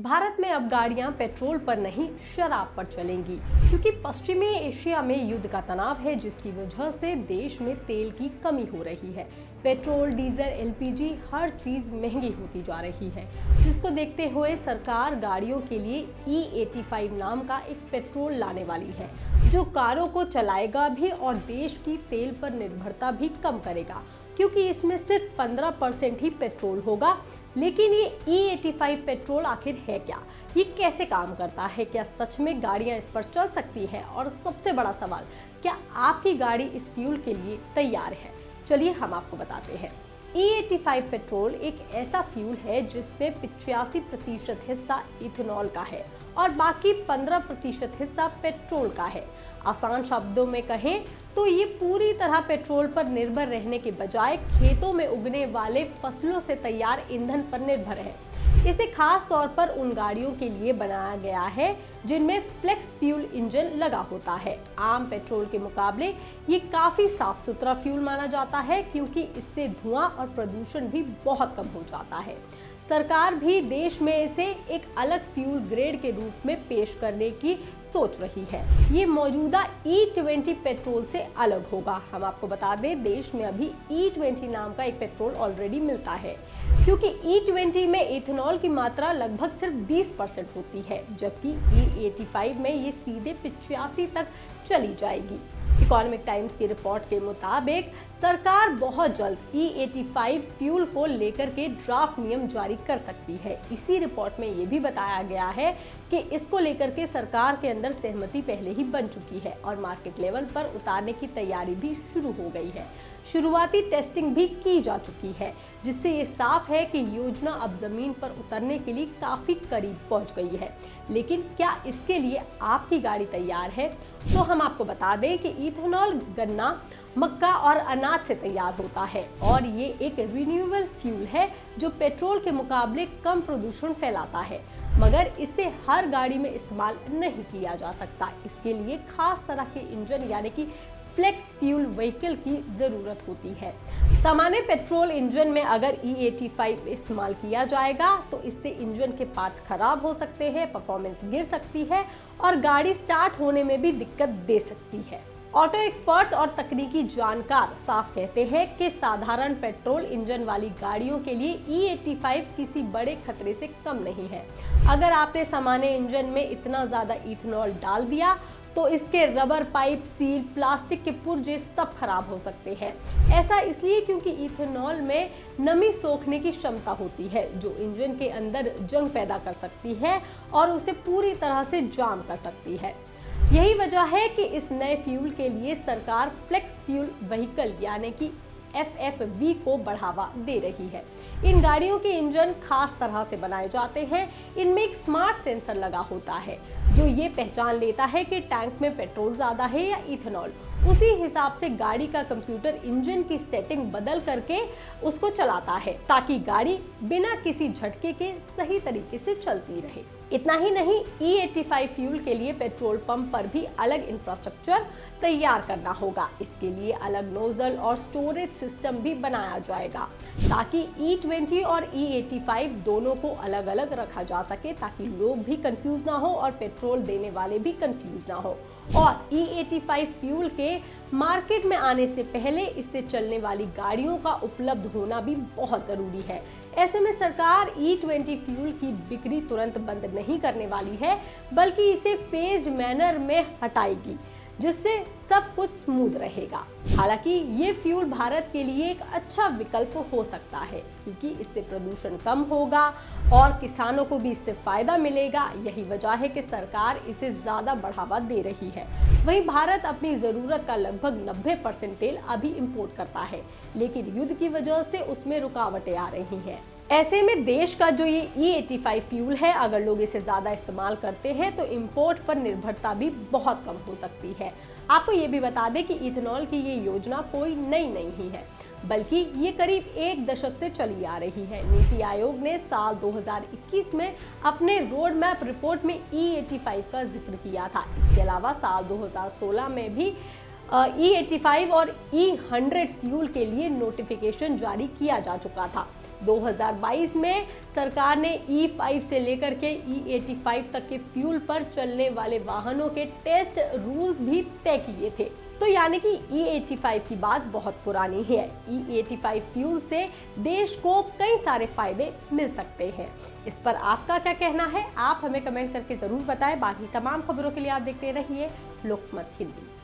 भारत में अब गाड़ियां पेट्रोल पर नहीं शराब पर चलेंगी, क्योंकि पश्चिमी एशिया में युद्ध का तनाव है, जिसकी वजह से देश में तेल की कमी हो रही है। पेट्रोल, डीजल, एलपीजी हर चीज महंगी होती जा रही है, जिसको देखते हुए सरकार गाड़ियों के लिए E85 नाम का एक पेट्रोल लाने वाली है, जो कारों को चलाएगा भी और देश की तेल पर निर्भरता भी कम करेगा, क्योंकि इसमें सिर्फ 15% ही पेट्रोल होगा। लेकिन ये E85 पेट्रोल आखिर है क्या? ये कैसे काम करता है? क्या सच में गाड़ियां इस पर चल सकती है? और सबसे बड़ा सवाल, क्या आपकी गाड़ी इस फ्यूल के लिए तैयार है? चलिए हम आपको बताते हैं। E85 पेट्रोल एक ऐसा फ्यूल है जिसमें 85% हिस्सा इथेनॉल का है और बाकी 15% हिस्सा पेट्रोल का है। आसान शब्दों में कहें तो ये पूरी तरह पेट्रोल पर निर्भर रहने के बजाय खेतों में उगने वाले फसलों से तैयार ईंधन पर निर्भर है। इसे खास तौर पर उन गाड़ियों के लिए बनाया गया है जिनमें फ्लेक्स फ्यूल इंजन लगा होता है। आम पेट्रोल के मुकाबले ये काफी साफ सुथरा फ्यूल माना जाता है, क्योंकि इससे धुआं और प्रदूषण भी बहुत कम हो जाता है। सरकार भी देश में इसे एक अलग फ्यूल ग्रेड के रूप में पेश करने की सोच रही है। ये मौजूदा E20 पेट्रोल से अलग होगा। हम आपको बता दें, देश में अभी E20 नाम का एक पेट्रोल ऑलरेडी मिलता है, क्योंकि E20 में इथेनॉल की मात्रा लगभग सिर्फ 20% होती है, जबकि E85 में ये सीधे 85 तक चली जाएगी। इकोनॉमिक टाइम्स की रिपोर्ट के मुताबिक सरकार बहुत जल्द E85 फ्यूल को लेकर के ड्राफ्ट नियम जारी कर सकती है। इसी रिपोर्ट में ये भी बताया गया है कि इसको लेकर के सरकार के अंदर सहमति पहले ही बन चुकी है और मार्केट लेवल पर उतारने की तैयारी भी शुरू हो गई है। शुरुआती टेस्टिंग भी की जा चुकी है, जिससे ये साफ है कि योजना अब जमीन पर उतरने के लिए काफी करीब पहुंच गई है। लेकिन क्या इसके लिए आपकी गाड़ी तैयार है? तो हम आपको बता दें कि इथेनॉल गन्ना, मक्का और अनाज से तैयार होता है और ये एक रिन्यूएबल फ्यूल है जो पेट्रोल के मुकाबले कम प्रदूषण फैलाता है, मगर इसे हर गाड़ी में इस्तेमाल नहीं किया जा सकता। इसके लिए खास तरह के इंजन यानी कि फ्लेक्स फ्यूल व्हीकल की जरूरत होती है। सामान्य पेट्रोल इंजन में अगर E85 इस्तेमाल किया जाएगा तो इससे इंजन के पार्ट्स खराब हो सकते हैं, परफॉर्मेंस गिर सकती है और गाड़ी स्टार्ट होने में भी दिक्कत दे सकती है। ऑटो एक्सपर्ट्स और तकनीकी जानकार साफ कहते हैं कि साधारण पेट्रोल इंजन वाली गाड़ियों के लिए E85 किसी बड़े खतरे से कम नहीं है। अगर आपने सामान्य इंजन में इतना ज्यादा इथेनॉल डाल दिया तो इसके रबर पाइप, सील, प्लास्टिक के पुर्जे सब खराब हो सकते हैं। ऐसा इसलिए क्योंकि इथेनॉल में नमी सोखने की क्षमता होती है, जो इंजन के अंदर जंग पैदा कर सकती है और उसे पूरी तरह से जाम कर सकती है। यही वजह है कि इस नए फ्यूल के लिए सरकार फ्लेक्स फ्यूल व्हीकल यानी कि FFV को बढ़ावा दे रही है। इन गाड़ियों के इंजन खास तरह से बनाए जाते हैं। इनमें एक स्मार्ट सेंसर लगा होता है जो ये पहचान लेता है कि टैंक में पेट्रोल ज्यादा है या इथेनॉल। उसी हिसाब से गाड़ी का कंप्यूटर इंजन की सेटिंग बदल करके उसको चलाता है, ताकि गाड़ी बिना किसी झटके के सही तरीके से चलती रहे। इतना ही नहीं, E85 फ्यूल के लिए पेट्रोल पंप पर भी अलग इंफ्रास्ट्रक्चर तैयार करना होगा। इसके लिए अलग नोजल और स्टोरेज सिस्टम भी बनाया जाएगा, ताकि E20 और E85 दोनों को अलग अलग रखा जा सके, ताकि लोग भी कंफ्यूज ना हो और पेट्रोल देने वाले भी कंफ्यूज ना हो। और E85 फ्यूल के मार्केट में आने से पहले इससे चलने वाली गाड़ियों का उपलब्ध होना भी बहुत जरूरी है। ऐसे में सरकार E20 फ्यूल की बिक्री तुरंत बंद नहीं करने वाली है, बल्कि इसे फेज मैनर में हटाएगी, जिससे सब कुछ स्मूथ रहेगा। हालांकि ये फ्यूल भारत के लिए एक अच्छा विकल्प हो सकता है, क्योंकि इससे प्रदूषण कम होगा और किसानों को भी इससे फायदा मिलेगा। यही वजह है कि सरकार इसे ज्यादा बढ़ावा दे रही है। वहीं भारत अपनी जरूरत का लगभग 90% तेल अभी इंपोर्ट करता है, लेकिन युद्ध की वजह से उसमें रुकावटें आ रही हैं। ऐसे में देश का जो ये E85 फ्यूल है, अगर लोग इसे ज्यादा इस्तेमाल करते हैं तो इंपोर्ट पर निर्भरता भी बहुत कम हो सकती है। आपको ये भी बता दें कि इथेनॉल की ये योजना कोई नई नहीं है, बल्कि ये करीब एक दशक से चली आ रही है। नीति आयोग ने साल 2021 में अपने रोड मैप रिपोर्ट में E85 का जिक्र किया था। इसके अलावा साल 2016 में भी E85 और E100 फ्यूल के लिए नोटिफिकेशन जारी किया जा चुका था। 2022 में सरकार ने E5 से लेकर के E85 तक के फ्यूल पर चलने वाले वाहनों के टेस्ट रूल्स भी तय किए थे। तो यानी कि E85 की बात बहुत पुरानी है। E85 फ्यूल से देश को कई सारे फायदे मिल सकते हैं। इस पर आपका क्या कहना है, आप हमें कमेंट करके जरूर बताएं। बाकी तमाम खबरों के लिए आप देखते रहिए लोकमत हिंदी।